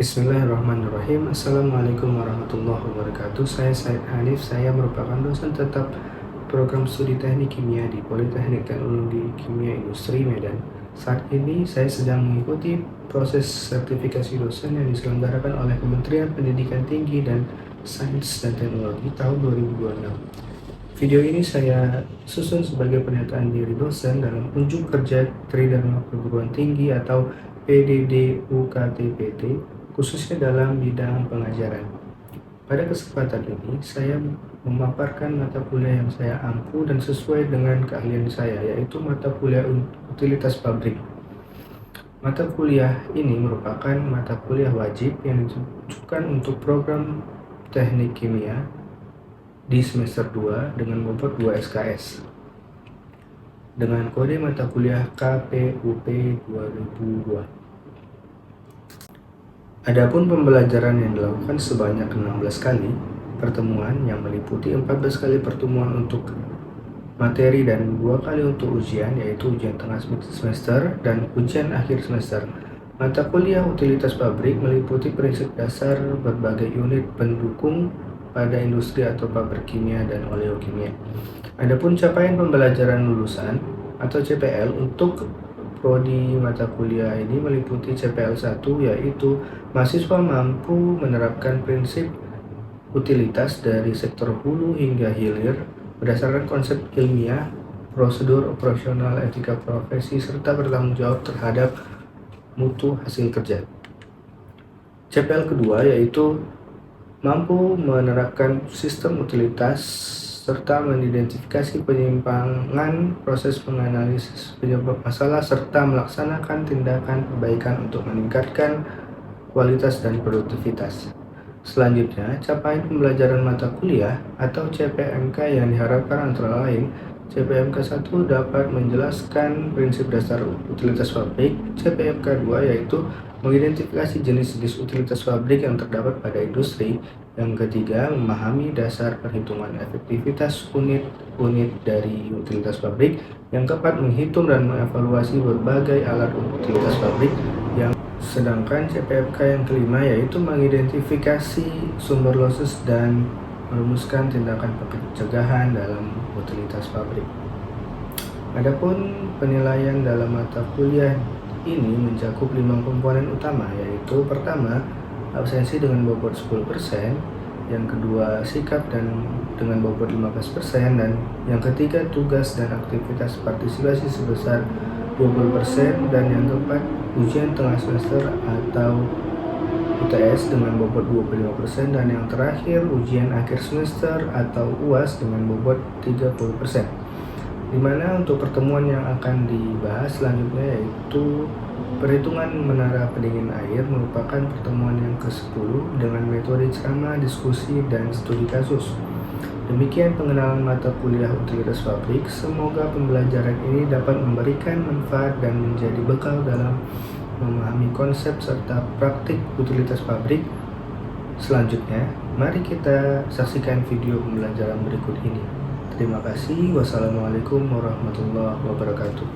Bismillahirrahmanirrahim. Assalamualaikum warahmatullahi wabarakatuh. Saya Said Hanif. Saya merupakan dosen tetap program studi teknik kimia di Politeknik Teknologi Kimia Industri Medan. Saat ini saya sedang mengikuti proses sertifikasi dosen yang diselenggarakan oleh Kementerian Pendidikan Tinggi dan Sains dan Teknologi tahun 2026. Video ini saya susun sebagai pernyataan diri dosen dalam unjuk kerja Tridharma Perguruan Tinggi atau PDD-UKT-PT, khususnya dalam bidang pengajaran. Pada kesempatan ini, saya memaparkan mata kuliah yang saya ampu dan sesuai dengan keahlian saya, yaitu mata kuliah utilitas pabrik. Mata kuliah ini merupakan mata kuliah wajib yang ditujukan untuk program teknik kimia di semester 2 dengan bobot 2 SKS dengan kode mata kuliah KPUP 2002. Adapun pembelajaran yang dilakukan sebanyak 16 kali pertemuan yang meliputi 14 kali pertemuan untuk materi dan 2 kali untuk ujian, yaitu ujian tengah semester dan ujian akhir semester. Mata kuliah utilitas pabrik meliputi prinsip dasar berbagai unit pendukung pada industri atau pabrik kimia dan oleokimia. Adapun capaian pembelajaran lulusan atau CPL untuk prodi mata kuliah ini meliputi CPL 1, yaitu mahasiswa mampu menerapkan prinsip utilitas dari sektor hulu hingga hilir berdasarkan konsep ilmiah, prosedur operasional, etika profesi, serta bertanggung jawab terhadap mutu hasil kerja. CPL kedua yaitu mampu menerapkan sistem utilitas serta mengidentifikasi penyimpangan proses menganalisis penyebab masalah serta melaksanakan tindakan perbaikan untuk meningkatkan kualitas dan produktivitas. Selanjutnya, capaian pembelajaran mata kuliah atau CPMK yang diharapkan antara lain, CPMK 1 dapat menjelaskan prinsip dasar utilitas pabrik, CPMK 2 yaitu mengidentifikasi jenis-jenis utilitas pabrik yang terdapat pada industri, yang ketiga memahami dasar perhitungan efektivitas unit-unit dari utilitas pabrik, yang keempat menghitung dan mengevaluasi berbagai alat utilitas pabrik, yang sedangkan CPMK yang kelima yaitu mengidentifikasi sumber losses dan merumuskan tindakan pencegahan dalam utilitas pabrik. Adapun penilaian dalam mata kuliah ini mencakup 5 komponen utama, yaitu pertama, absensi dengan bobot 10%, yang kedua, sikap dan dengan bobot 15%, dan yang ketiga, tugas dan aktivitas partisipasi sebesar 20%, dan yang keempat, ujian tengah semester atau UTS dengan bobot 25%, dan yang terakhir, ujian akhir semester atau UAS dengan bobot 30%. Di mana untuk pertemuan yang akan dibahas selanjutnya yaitu perhitungan menara pendingin air merupakan pertemuan yang ke-10 dengan metode ceramah, diskusi, dan studi kasus. Demikian pengenalan mata kuliah utilitas pabrik. Semoga pembelajaran ini dapat memberikan manfaat dan menjadi bekal dalam memahami konsep serta praktik utilitas pabrik. Selanjutnya, mari kita saksikan video pembelajaran berikut ini. Terima kasih. Wassalamualaikum warahmatullahi wabarakatuh.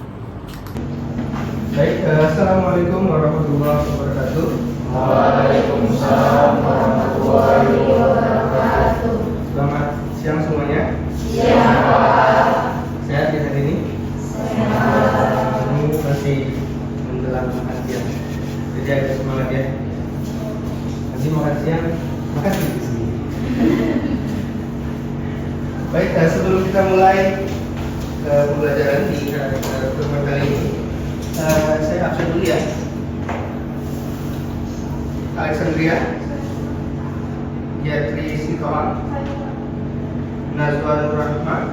Baik, assalamualaikum warahmatullahi wabarakatuh. Waalaikumsalam warahmatullahi wabarakatuh. Selamat siang semuanya. Siang Pak. Sehat di hari ini? Sehat. Ini masih menjelang makan siang. Jadi agak semangat ya. Nanti makan siang, makan di sini. Baik, sebelum kita mulai pembelajaran di pertemuan kali ini, saya absen dulu ya. Alexandria, Yatri Sitohang, Nazwa Nur Rahman,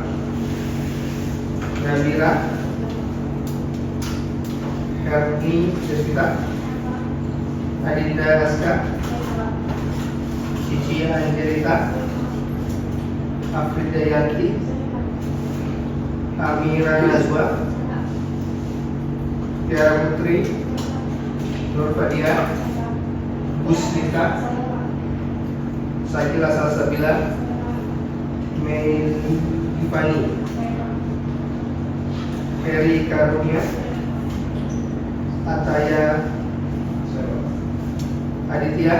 Nabila, Herni Jessica, Adinda Haska, Cici Angelita, Afrida Yanti, Amira Nazwa, Tiara Putri, Nur Fadia, Busnita, Sakila Salsabila, Mei Ivani, Ferry Karunia, Ataya Aditya,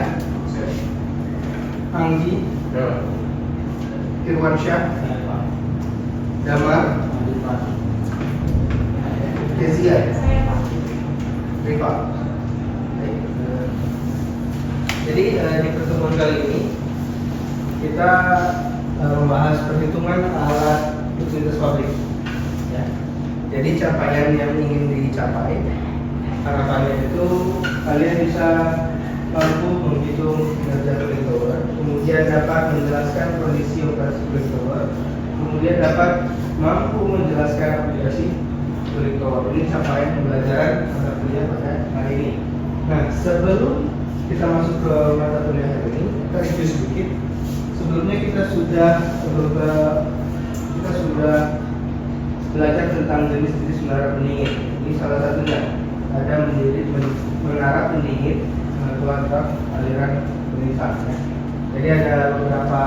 Anggi, Irwansyah, Damar, Kezia, Rifa. Jadi di pertemuan kali ini kita membahas perhitungan alat utilitas pabrik. Ya. Jadi capaian yang ingin dicapai, harapannya itu kalian bisa mampu menghitung kinerja cooling tower, kemudian dapat menjelaskan kondisi operasi cooling tower, kemudian dapat mampu menjelaskan aplikasi cooling tower. Ini capaian pembelajaran mata kuliah pada hari ini. Nah, sebelum kita masuk ke mata kuliah hari ini, kita review sedikit. Sebelumnya kita sudah belajar tentang jenis-jenis menara pendingin. Ini salah satunya ada menara pendingin pelantrak aliran pemerintahan. Ya. Jadi ada beberapa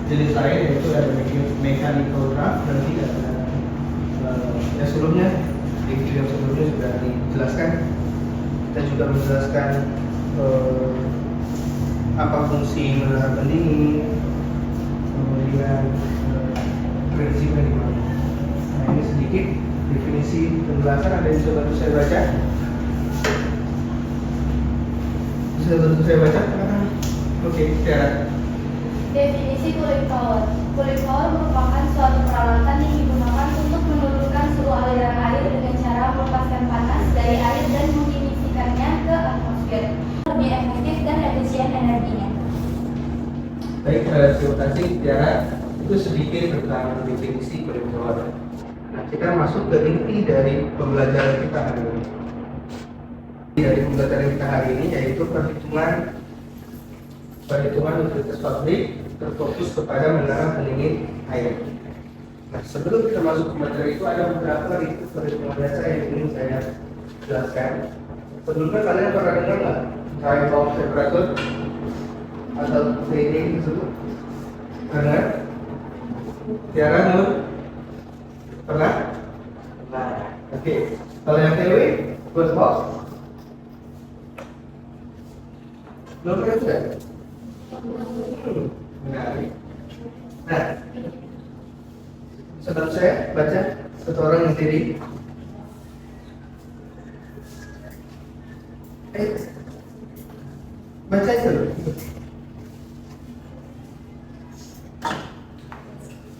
jenis lain, yaitu ada mechanical draft dan tidak ada. Ya sebelumnya di video sebelumnya sudah dijelaskan. Kita juga menjelaskan apa fungsi menara pendingin, kemudian prinsipnya di mana. Nah ini sedikit definisi penjelasan, ada yang bisa bantu saya baca. Bisa bantu saya baca? Oke, Tiara. Definisi cooling tower. Cooling tower merupakan suatu peralatan yang digunakan untuk menurunkan suhu aliran air dengan cara melepaskan panas dari air dan mengindukasikannya ke atmosfer. Lebih efektif dan efisien energinya. Baik, terima kasih Tiara. Itu sedikit tentang definisi cooling tower. Nah, kita masuk ke inti dari pembelajaran kita hari ini. Dari pembelajaran kita hari ini yaitu perhitungan utilitas pabrik terfokus kepada menara pendingin air. Nah, sebelum kita masuk ke materi itu ada beberapa perhitungan dasar yang ingin saya jelaskan. Sebelumnya kalian pernah dengar nggak trial box temperature atau TD tersebut? Pernah? Tiara, Nur? Pernah? Oke. Kalau yang TW, first box? Belum pernah juga? Menarik. Nah, sebelum saya baca satu orang yang TD. Baca itu dulu.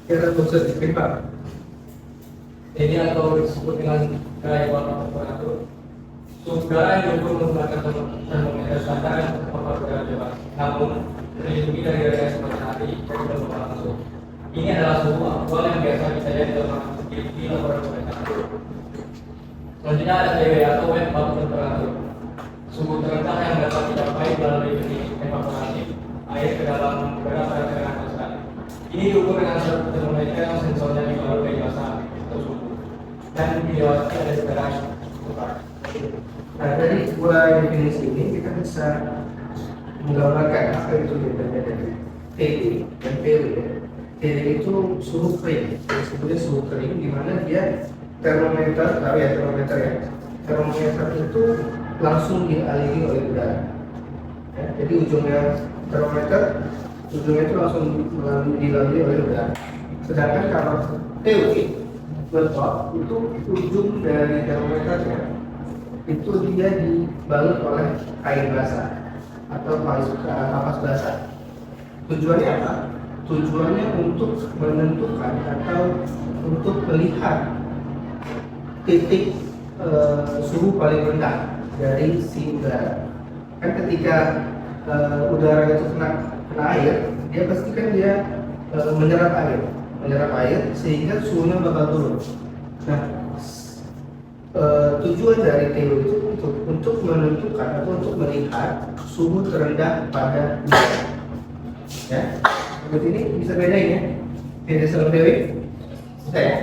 Kita maksud diterima. Ini atau disebut dengan gaya warna temperatur. Udara yang diukur menggunakan termometer standar yang terpapar udara bebas, namun terlindungi dari radiasi matahari dari lubang langsung. Ini adalah suhu aktual yang biasa disajikan di dalam di laboratorium. Selanjutnya ada TW atau wet bulb temperatur. Suhu terendah yang dapat dicapai melalui teknik evaporasi air ke dalam udara pada tekanan konstan. Ini diukur dengan termometer yang sensornya dibalut dari masa atau suhu dan diawasi ada sekarang tukar. Nah, dari dua definisi ini kita bisa menggambarkan apa itu bedanya dari TD dan PW. TD itu suhu kering, disebutnya suhu kering, di mana dia termometer, tahu ya termometer ya. Termometer itu langsung dialiri oleh udara. Ya, jadi ujungnya termometer, ujungnya itu langsung dilalui oleh udara. Sedangkan kalau TW betul itu ujung dari termometernya itu dia dibalut oleh kain basah atau kapas basah. Tujuannya apa? Tujuannya untuk menentukan atau untuk melihat titik suhu paling rendah dari si udara. Kan ketika udara itu kena air, dia pasti kan dia menyerap air sehingga suhunya bakal turun. Nah, tujuan dari TW itu untuk menentukan atau untuk melihat suhu terendah pada udara. Ya, seperti ini bisa bedain ya. TD sama TW bisa ya.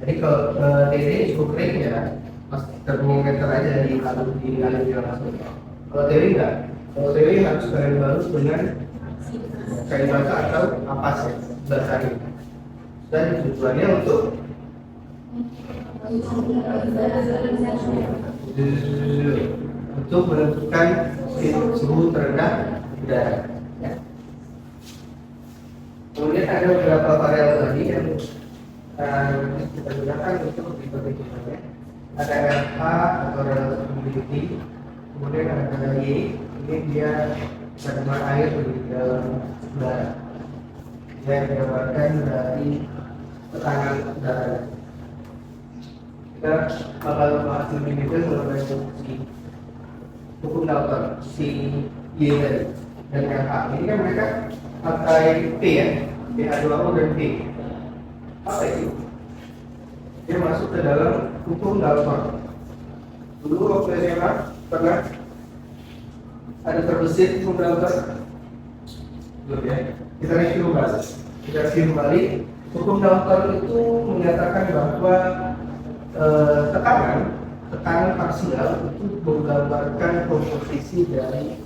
Jadi kalau TD suhu kering ya, mas termometer aja dialiri langsung. Kalau TW enggak. Kalau TW harus kalian balut dengan kain basah atau kapas ya, basahin. Dan tujuannya untuk menentukan suhu terendah udara. Ya. Kemudian ada beberapa variabel lagi yang kita gunakan untuk diperhitungkannya. Ada RH atau relative humidity, kemudian ada Y, ini dia kandungan air di dalam udara. Dia digambarkan dari tekanan udara. Kita bakal bahas lebih detail mengenai si hukum Dalton, si Y tadi dan RH. Ini kan mereka pakai P ya, H2O dan P. Apa itu? Dia masuk ke dalam hukum Dalton. Dulu waktu SMA pernah ada terbesit hukum Dalton. Belum ya? Kita review kembali. Hukum Dalton itu menyatakan bahwa tekanan parsial itu menggambarkan komposisi dari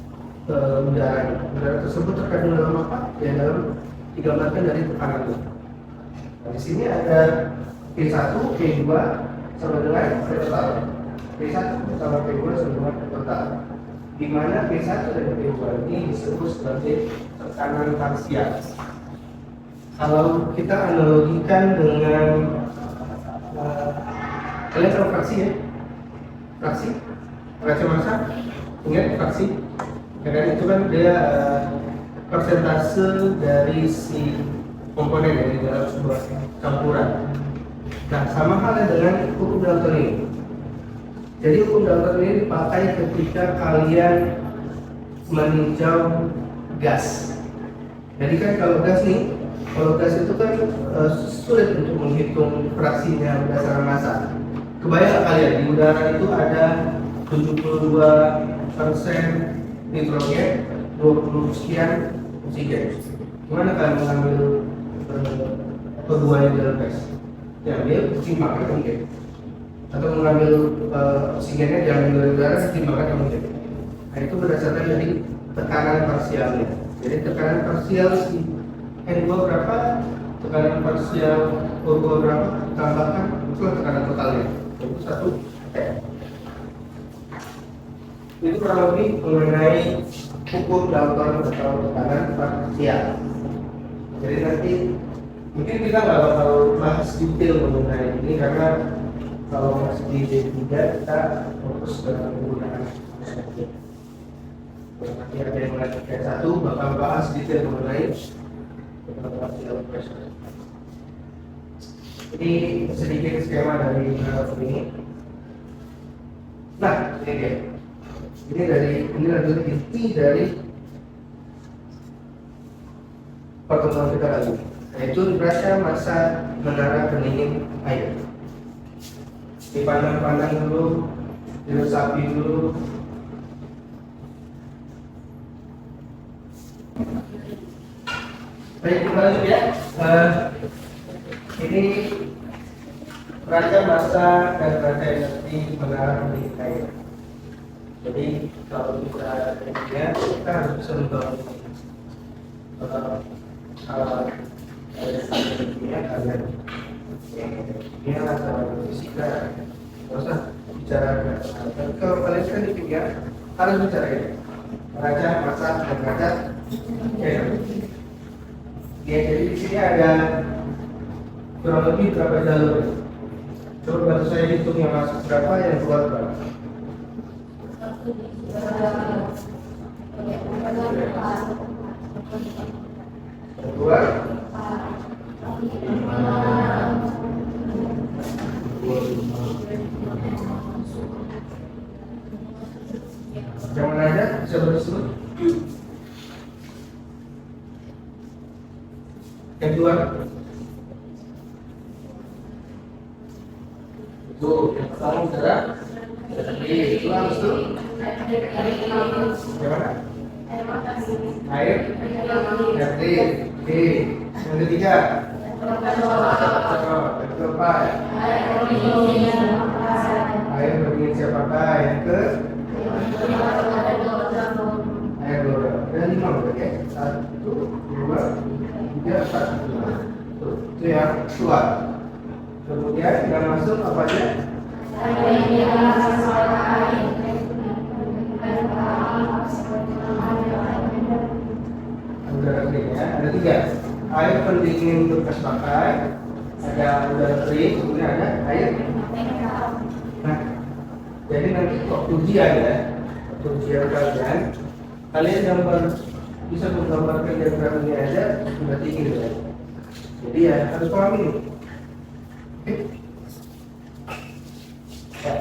udara. Udara tersebut terkandung dalam apa? Ya dalam digambarkan dari tekanan itu. Nah, di sini ada P1, P2 sama dengan P total. P1 sama P2 sama dengan P total. Di mana P1 dan P2 ini disebut sebagai tekanan parsial. Kalau kita analogikan dengan kalian tahu fraksi ya? Fraksi massa, ingat fraksi? Karena itu kan dia persentase dari si komponen yang di dalam sebuah campuran. Nah, sama halnya dengan hukum Dalton ini. Jadi hukum Dalton ini dipakai ketika kalian meninjau gas. Jadi kan kalau gas itu kan sulit untuk menghitung fraksinya berdasarkan massa. Kebayang kalian di udara itu ada 72% nitrogen, 20 sekian oksigen. Gimana kalian mengambil keduanya dalam gas? Diambil, timbangkan mungkin. Atau mengambil oksigennya diambil dari udara, timbangkan mungkin. Nah itu berdasarkan dari tekanan parsialnya. Jadi tekanan parsial si N2 berapa, tekanan parsial O2 berapa, tambahkan itulah tekanan totalnya. Itu satu T. Itu kurang lebih mengenai hukum Dalton atau tekanan parsial. Jadi nanti mungkin kita nggak bakal bahas detail mengenai ini karena kalau masih di D3 kita fokus ke penggunaan perspektif. Nanti ada yang mengajarkan satu bakal bahas detail mengenai parsial pressure. Ini sedikit skema dari ini. Nah, ini dia. Ini adalah inti dari pertemuan kita kali ini, yaitu neraca massa menara pendingin air. Dipandang-pandang dulu, diresapi dulu. Baik, kita lanjut ya. Ini neraca massa dan neraca energi menara pendingin air. Jadi kalau kita kerja, kita harus bisa membangun alat kimia kalian. Kimia atau fisika, nggak usah bicara. Kalau kalian kan di kimia harus bicara ini. Neraca massa dan neraca energi. Ya, jadi di sini ada kurang lebih berapa jalur? Coba bantu saya hitung yang masuk berapa, yang keluar berapa. Keluar yang mana aja bisa bersebut yang keluar itu yang pertama udara. Itu harus tuh gimana? Air, RT, D. Yang ketiga, keempat, air berdingin siap pakai. Yang ke air global. Ada 5 berarti ya? 1, 2, 3, 4, 5. Itu yang keluar. Kemudian yang masuk apa aja? ada 3. Air pendingin bekas pakai, ada udara kering, kemudian ada air. Nah, jadi nanti waktu ujian ya, waktu ujian kalian gambar, bisa menggambarkan diagram ini aja sudah tinggi ya. Jadi ya harus paham ini. Oke. Ya.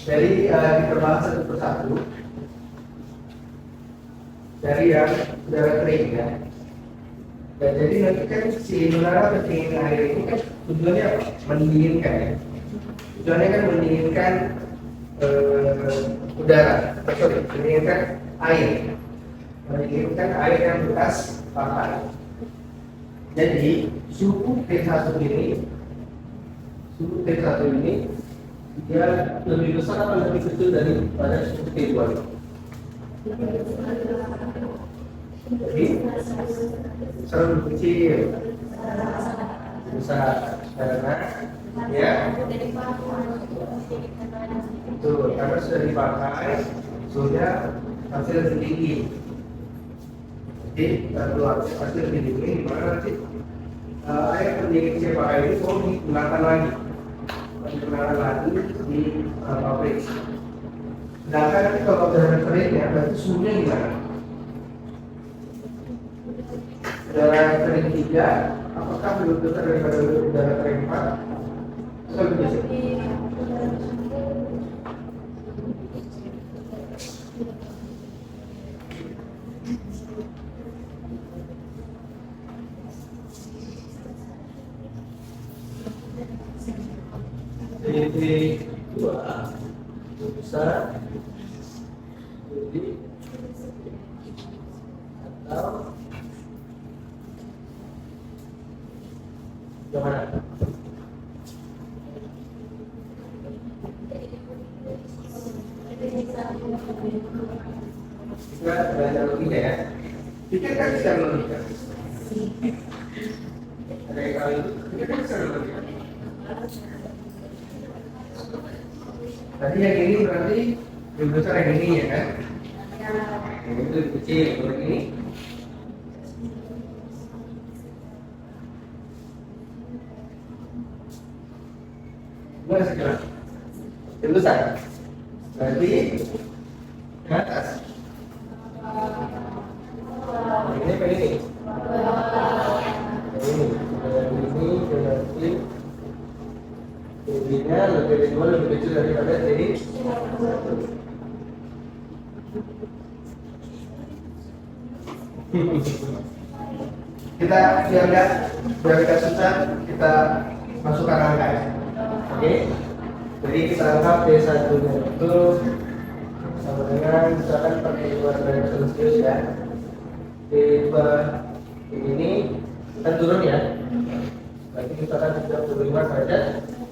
Jadi kita bahas satu persatu. Dari yang udara kering ya. Dan jadi nanti kan si udara pendingin air ini kan tujuannya apa? Mendinginkan ya. Tujuannya kan mendinginkan udara, mendinginkan air. Mendinginkan air yang bekas pakai. Jadi suhu T1 ini dia lebih besar atau lebih kecil daripada suhu T2? Jadi besar lebih kecil, besar karena ya itu karena sudah dipakai suhunya pasti lebih tinggi. Jadi kalau pasti lebih tinggi, dimana nanti air pendingin CPA ini mau digunakan lagi di pabrik. Sedangkan nanti kalau udara kering ya, berarti suhunya gimana? Udara kering 3, apakah lebih besar daripada udara kering 4? Atau lebih besar? Jadi 2 besar, jadi atau gimana? Kita belajar logika ya. Pikirkan secara logika. Ada yang kali itu, pikirkan secara logika. Tadi yang ini berarti lebih besar yang ini ya kan? Yang itu lebih kecil, kalau yang ini gimana sekarang? Lebih besar? Berarti ke atas. Ini apa ini? Ini berarti jadinya lebih kecil daripada jadi kita biar kita susah kita masukkan angka ya. Oke. Jadi kita anggap D1 nya itu sama dengan misalkan 42 derajat Celcius ya. D2 ini kan turun ya. Berarti misalkan 35 derajat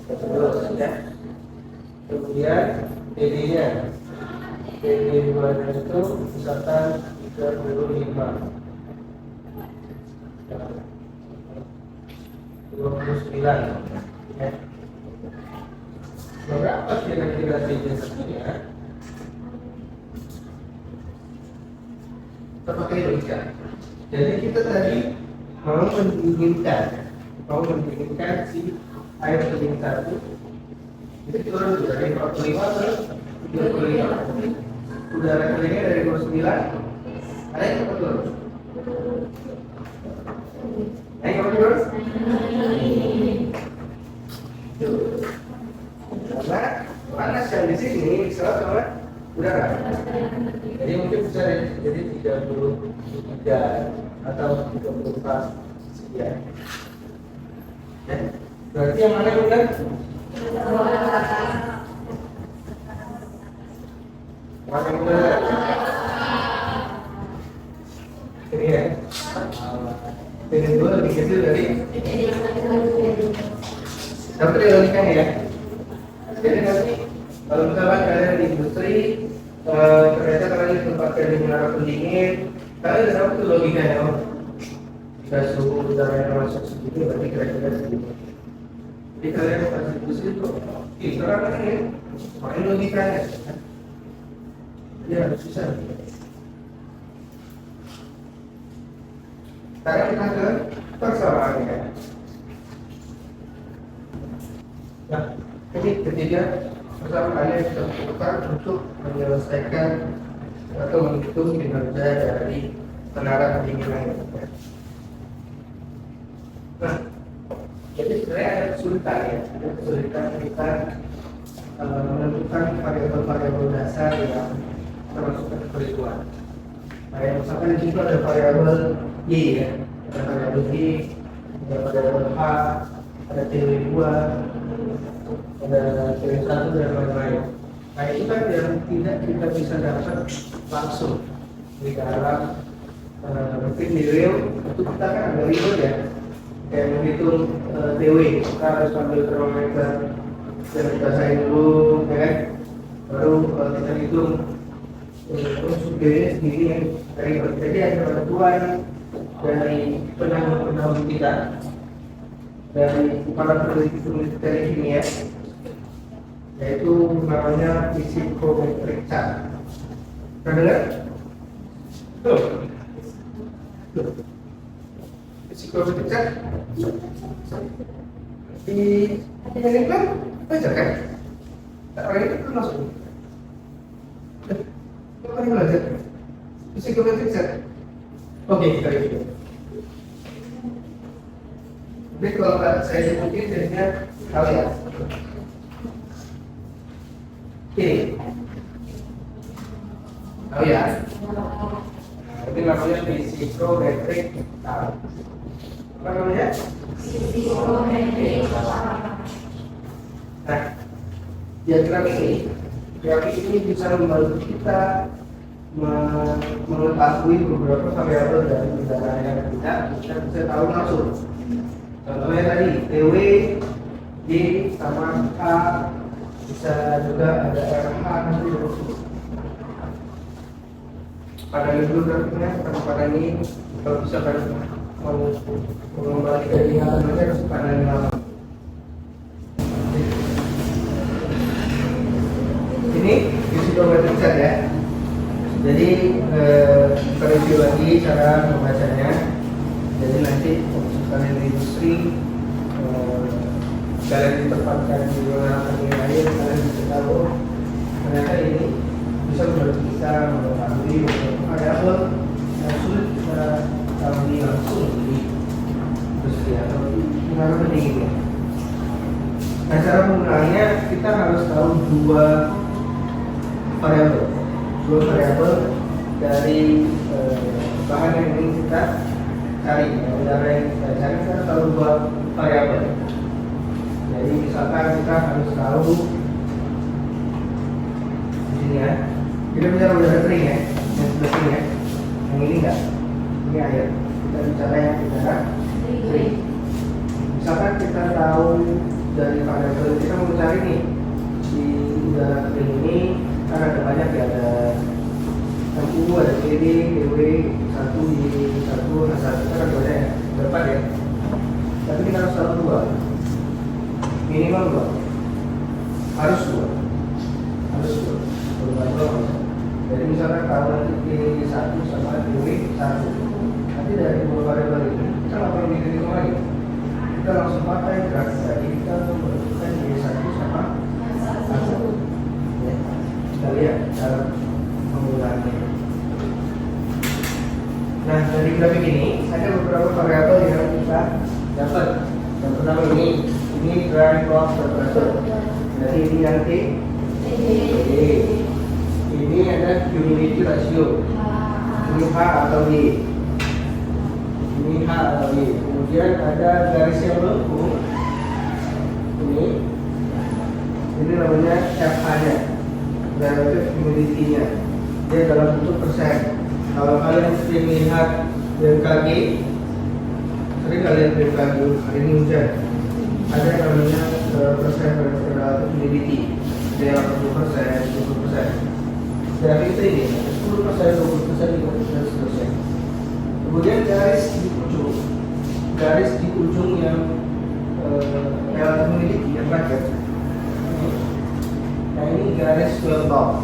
terus ya. Kemudian DD nya DD2 nya itu misalkan 35 29 ya. Berapa kira-kira DD satunya? Kita pakai logika. Jadi kita tadi mau mendinginkan si air pendingin 1 itu turun dari 45 ke 35. Udara keringnya dari 29 ada yang apa turun? Naik apa turun? Karena panas yang di sini diserap sama udara. Jadi mungkin bisa jadi 33 atau 34 sekian. Ya. Berarti yang mana benar? Mana yang benar? Ini ya. Ini dua lebih kecil dari. Dapat logikanya ya. Jadi nanti kalau misalkan kalian di industri ternyata kalian ditempatkan di menara pendingin, kalian udah dapat tuh logikanya. Jika suhu udara yang masuk segini berarti kira-kira segini. Jadi kalian pas industri itu, sekarang ini main logikanya. Ya harus bisa. Sekarang kita ke persamaannya. Nah, ini ketiga persamaannya kita butuhkan untuk menyelesaikan atau menghitung kinerja dari menara pendinginan. Nah, jadi sebenarnya ada kesulitan ya, ada kesulitan kita menentukan variabel-variabel dasar yang termasuk kategori 2. Kayak misalkan di situ ada variabel Y ya, ada variabel Y, ada variabel H, ada TW2, ada TW1 dan lain-lain. Nah itu kan yang tidak kita bisa dapat langsung di dalam mungkin di real itu kita kan ada ribet ya, kayak menghitung TW kita harus ambil termometer dan kita sain dulu ya kan, baru kita hitung terus suhunya sendiri yang ribet. Jadi ada bantuan dari penanggung kita, dari para peneliti kimia, yaitu namanya psikometrik chart. Pernah dengar? Tuh. Psikometrik chart di ini kan belajar kan? Orang itu kan masuk. Apa yang belajar? Psikometrik chart. Oke, kita review. Jadi kalau saya sebutin jadinya kalian. Ini. Oh ya. Nah, ini namanya psikometrik chart. Apa namanya? Psikometrik chart. Nah, diagram ini bisa membantu kita mengetahui beberapa variabel dari pendanaan kita bisa tahu langsung. Contohnya tadi TW, D sama K, bisa juga ada RH nanti. Pada dulu grafiknya pada ini kalau bisa kan mau mengembalikan ingatannya harus pada ini lama. Ini psikometrik chart ya. Jadi kita review lagi cara membacanya. Jadi nanti kalian di industri kalian ditempatkan di ruangan lain, kalian bisa tahu ternyata ini bisa membantu kita mengetahui beberapa variabel yang sulit kita tahu langsung di industri atau di menara pendinginnya. Nah, cara penggunaannya kita harus tahu dua variabel dari bahan yang ingin kita cari. Udara yang kita cari kita tahu dua variabel. Jadi misalkan kita harus tahu di sini ya, kita bicara udara kering ya, yang sebelah sini ya, yang ini enggak, ini air. Kita bicara yang udara kering. Misalkan kita tahu dari variabel kita mau cari nih di udara kering ini. Kan ada banyak ya, ada MU, ada PD, DW, 1, D1, H1, kan ada banyak ya, berapa ya? Tapi kita harus tahu dua, minimal dua, harus dua. Jadi misalkan kalau nanti D1 sama DW 1, nanti dari dua variabel ini kita nggak perlu dihitung lagi, kita langsung pakai grafik tadi, kita menentukan D1 sama H1. Kita lihat cara penggunaannya. Nah, dari grafik ini ada beberapa variabel yang kita dapat. Yang pertama ini dry cloth temperature. Jadi ini nanti ini ada humidity ratio. Ini H atau D. Ini H atau D. Kemudian ada garis yang melengkung. Ini namanya FH-nya. Relative humidity-nya, dia dalam bentuk persen. Kalau kalian sering lihat BMKG, sering kalian BMKG hari ini hujan, ada yang namanya persen relative humidity, ada yang 80%, 20%. Grafik itu ini 10%, 20%, 30%. Kemudian garis di ujung yang relative humidity yang bracket. Nah ini garis Welbach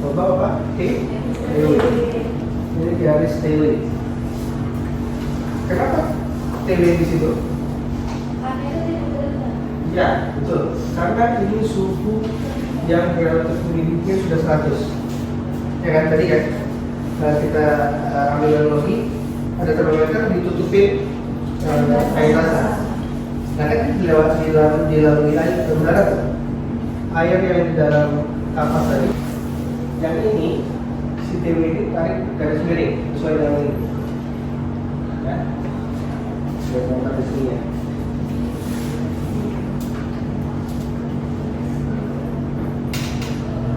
apa? TW. Ini garis TW. Kenapa TW di situ? Karena itu tidak benar. Ya, betul. Karena ini suhu yang relatif humidity sudah 100. Ya kan tadi kan? Nah, kita ambil analogi, ada termometer ditutupin air pasang. Nah kan dilalui air ke udara. Air yang di dalam kapas tadi, yang ini si TW ini tarik garis miring sesuai dengan ini. Ya, sesuai dengan garis ini ya.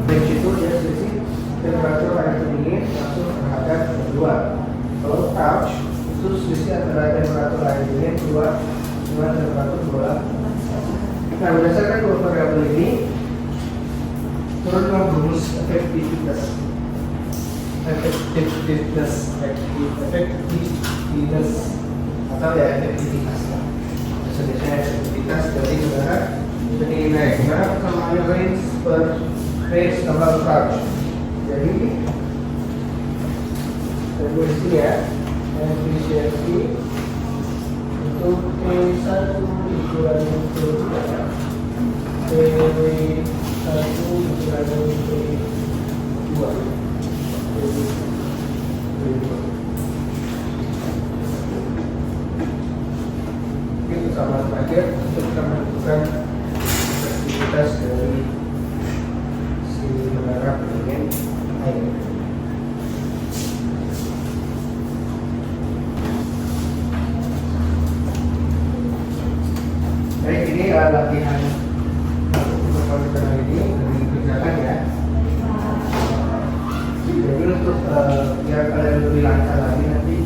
Dari situ ya sisi temperatur air dingin langsung terhadap keluar. Kalau touch itu selisih antara temperatur air dingin keluar dengan temperatur bola. Nah berdasarkan dua variabel ini turunlah rumus efektivitas atau ya efektivitas lah. Biasanya efektivitas dari udara jadi naik. Nah persamaan range per phase tambah charge. Jadi dari ya efisiensi untuk P1 dikurangi P2 P1 dikurangi P2 ini persamaan terakhir untuk kita menentukan efektivitas dari si menara pendingin air. Baik, ini latihan untuk komputer ini dikerjakan ya. Jadi untuk biar kalian lebih lancar lagi nanti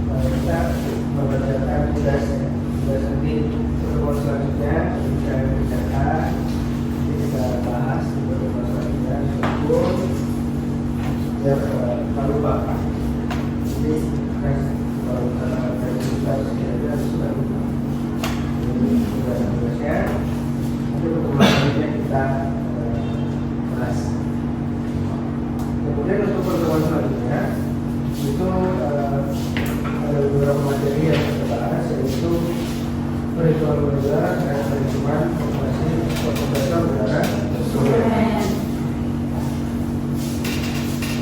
kita mengerjakan tugas nanti pertemuan selanjutnya bisa dikerjakan. Nanti kita bahas di pertemuan selanjutnya sebelum biar tak lupa. Jadi kalau kita sudah lupa. Tugasnya nanti pertemuan selanjutnya kita bahas. Kemudian untuk pertemuan selanjutnya itu ada beberapa materi yang kita bahas, yaitu perhitungan udara dan perhitungan kompresor udara.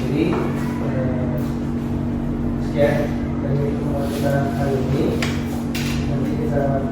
Jadi sekian dari pertemuan kita kali ini. Nanti kita